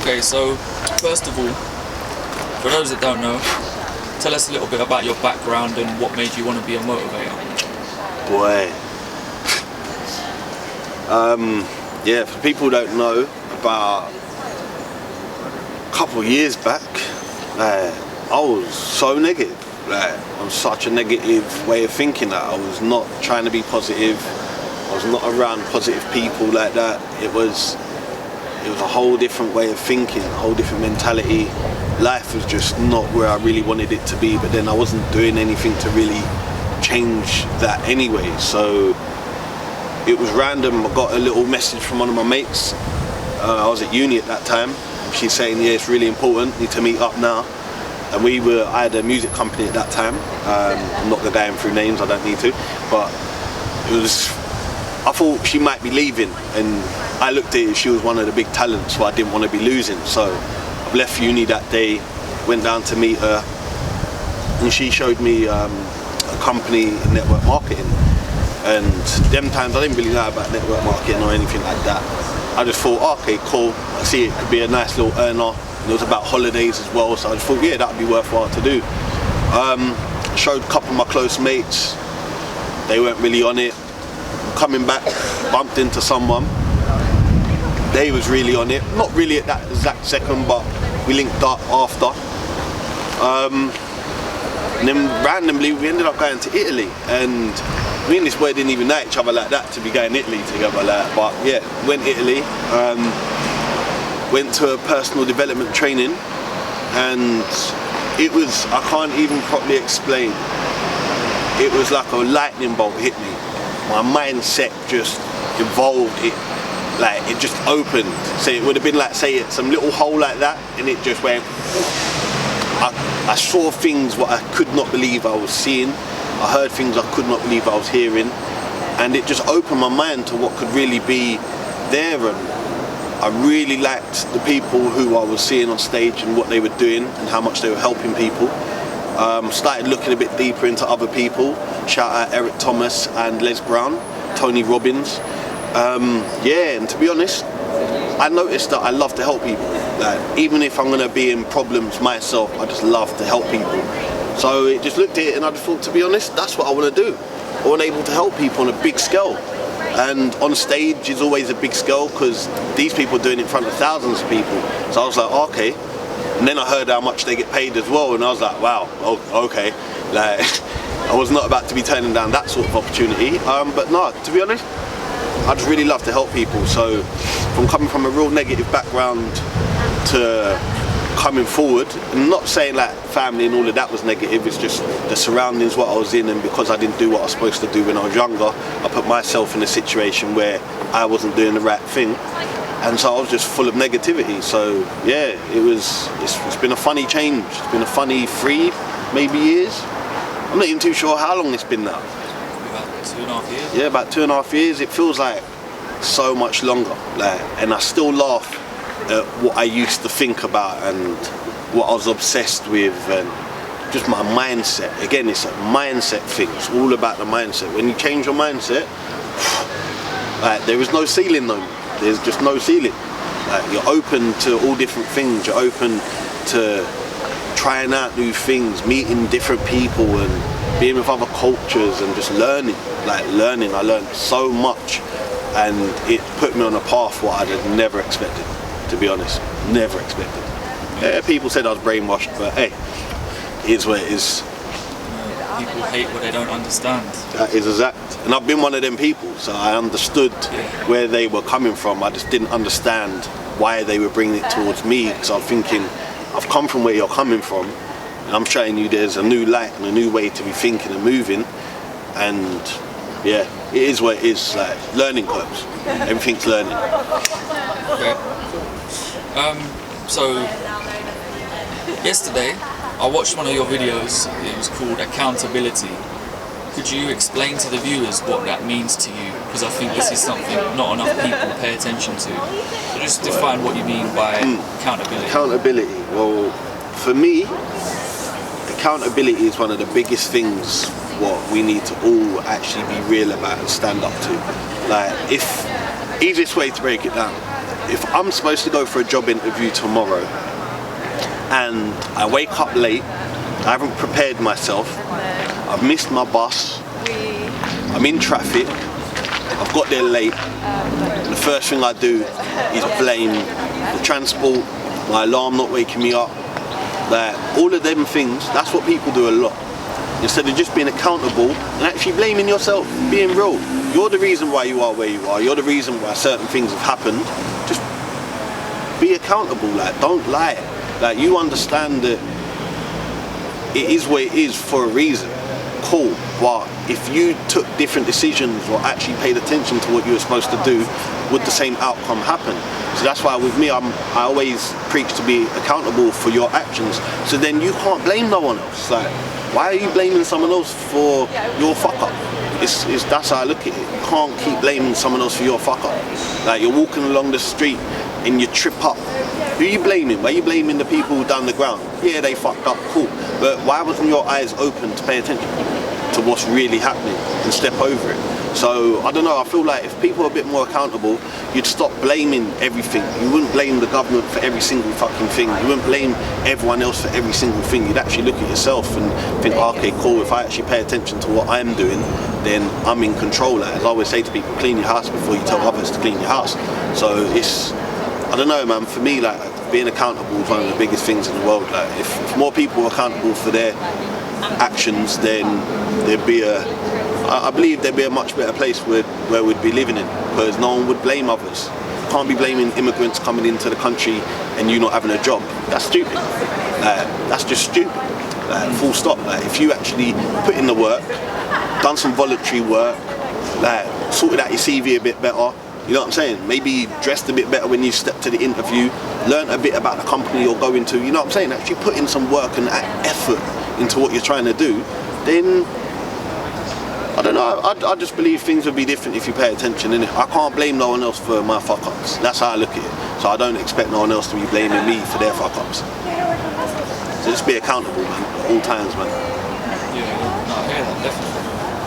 Okay, so first of all, for those that don't know, tell us a little bit about your background and what made you want to be a motivator. Boy. Yeah, for people who don't know, about a couple of years back, I was so negative. On such a negative way of thinking that I was not trying to be positive. I was not around positive people like that. It was a whole different way of thinking, a whole different mentality. Life was just not where I really wanted it to be, but then I wasn't doing anything to really change that anyway. So it was random. I got a little message from one of my mates. I was at uni at that time. She's saying, yeah, it's really important, need to meet up now. And I had a music company at that time. I'm not going through names, I don't need to. But I thought she might be leaving, and I looked at it, she was one of the big talents who I didn't want to be losing. So I left uni that day, went down to meet her, and she showed me a company in network marketing. And them times I didn't really know about network marketing or anything like that. I just thought, oh, okay, cool, I see it could be a nice little earner. And it was about holidays as well, so I just thought, yeah, that would be worthwhile to do. Showed a couple of my close mates, they weren't really on it. Coming back, bumped into someone, they was really on it. Not really at that exact second, but we linked up after. And then randomly we ended up going to Italy, and me and this boy didn't even know each other like that to be going to Italy together like that. But yeah, went to Italy, went to a personal development training, and it was, I can't even properly explain, it was like a lightning bolt hit me. My mindset just evolved, it just opened. So it would have been like, say, some little hole like that, and it just went, I saw things what I could not believe I was seeing. I heard things I could not believe I was hearing, and it just opened my mind to what could really be there. And I really liked the people who I was seeing on stage and what they were doing and how much they were helping people. Started looking a bit deeper into other people. Shout out Eric Thomas and Les Brown, Tony Robbins. Yeah, and to be honest, I noticed that I love to help people. Like, even if I'm going to be in problems myself, I just love to help people. So it just looked at it and I just thought, to be honest, that's what I want to do. I want to be able to help people on a big scale. And on stage is always a big scale because these people are doing it in front of thousands of people. So I was like, oh, okay. And then I heard how much they get paid as well, and I was like, wow, okay. Like, I was not about to be turning down that sort of opportunity. But no, to be honest, I just really love to help people. So from coming from a real negative background to coming forward, and not saying like family and all of that was negative, it's just the surroundings what I was in, and because I didn't do what I was supposed to do when I was younger, I put myself in a situation where I wasn't doing the right thing, and so I was just full of negativity. So yeah, it's been a funny change. It's been a funny 3 maybe years. I'm not even too sure how long it's been now. About 2.5 years? Yeah, about 2.5 years. It feels like so much longer, and I still laugh at what I used to think about and what I was obsessed with, and just my mindset. Again, it's a mindset thing. It's all about the mindset. When you change your mindset, there is no ceiling no more. There's just no ceiling. You're open to all different things. You're open to trying out new things, meeting different people and being with other cultures and just learning. I learned so much, and it put me on a path what I'd have never expected, to be honest. Never expected. Yeah, people said I was brainwashed, but hey, it is what it is. People hate what they don't understand. That is exact. And I've been one of them people, so I understood where they were coming from. I just didn't understand why they were bringing it towards me, because I was thinking, I've come from where you're coming from, and I'm showing you there's a new light and a new way to be thinking and moving. And yeah, it is what it is. Like learning curves. Everything's learning. Okay. So yesterday I watched one of your videos. It was called Accountability. Could you explain to the viewers what that means to you? Because I think this is something not enough people pay attention to. So just define what you mean by accountability. Accountability. Well, for me, accountability is one of the biggest things what we need to all actually be real about and stand up to. Like, if easiest way to break it down, if I'm supposed to go for a job interview tomorrow and I wake up late, I haven't prepared myself, I've missed my bus, I'm in traffic, I've got there late, the first thing I do is blame the transport, my alarm not waking me up, like all of them things. That's what people do a lot. Instead of just being accountable and actually blaming yourself, being real. You're the reason why you are where you are, you're the reason why certain things have happened. Just be accountable, like don't lie. Like you understand that it is what it is for a reason. Cool, but if you took different decisions or actually paid attention to what you were supposed to do, would the same outcome happen? So that's why with me, I always preach to be accountable for your actions. So then you can't blame no one else. Like, why are you blaming someone else for your fuck up? That's how I look at it. You can't keep blaming someone else for your fuck up. Like you're walking along the street and you trip up. Who are you blaming? Why are you blaming the people down the ground? Yeah, they fucked up, cool. But why wasn't your eyes open to pay attention to what's really happening and step over it? So, I don't know, I feel like if people are a bit more accountable, you'd stop blaming everything. You wouldn't blame the government for every single fucking thing. You wouldn't blame everyone else for every single thing. You'd actually look at yourself and think, okay, cool, if I actually pay attention to what I'm doing, then I'm in control. Like, as I always say to people, clean your house before you tell others to clean your house. So it's, I don't know, man, for me, like, being accountable is one of the biggest things in the world. Like, if more people were accountable for their actions, then there'd be I believe there'd be a much better place where we'd be living in, because no one would blame others. You can't be blaming immigrants coming into the country and you not having a job. That's stupid. That's just stupid. Full stop. If you actually put in the work, done some voluntary work, sorted out your CV a bit better, you know what I'm saying? Maybe dressed a bit better when you step to the interview, learnt a bit about the company you're going to, you know what I'm saying? Actually put in some work and effort into what you're trying to do, then I don't know, I just believe things would be different if you pay attention, innit? I can't blame no one else for my fuck-ups. That's how I look at it. So I don't expect no one else to be blaming me for their fuck-ups. So just be accountable, man, at all times, man. Yeah, no, I hear that, definitely.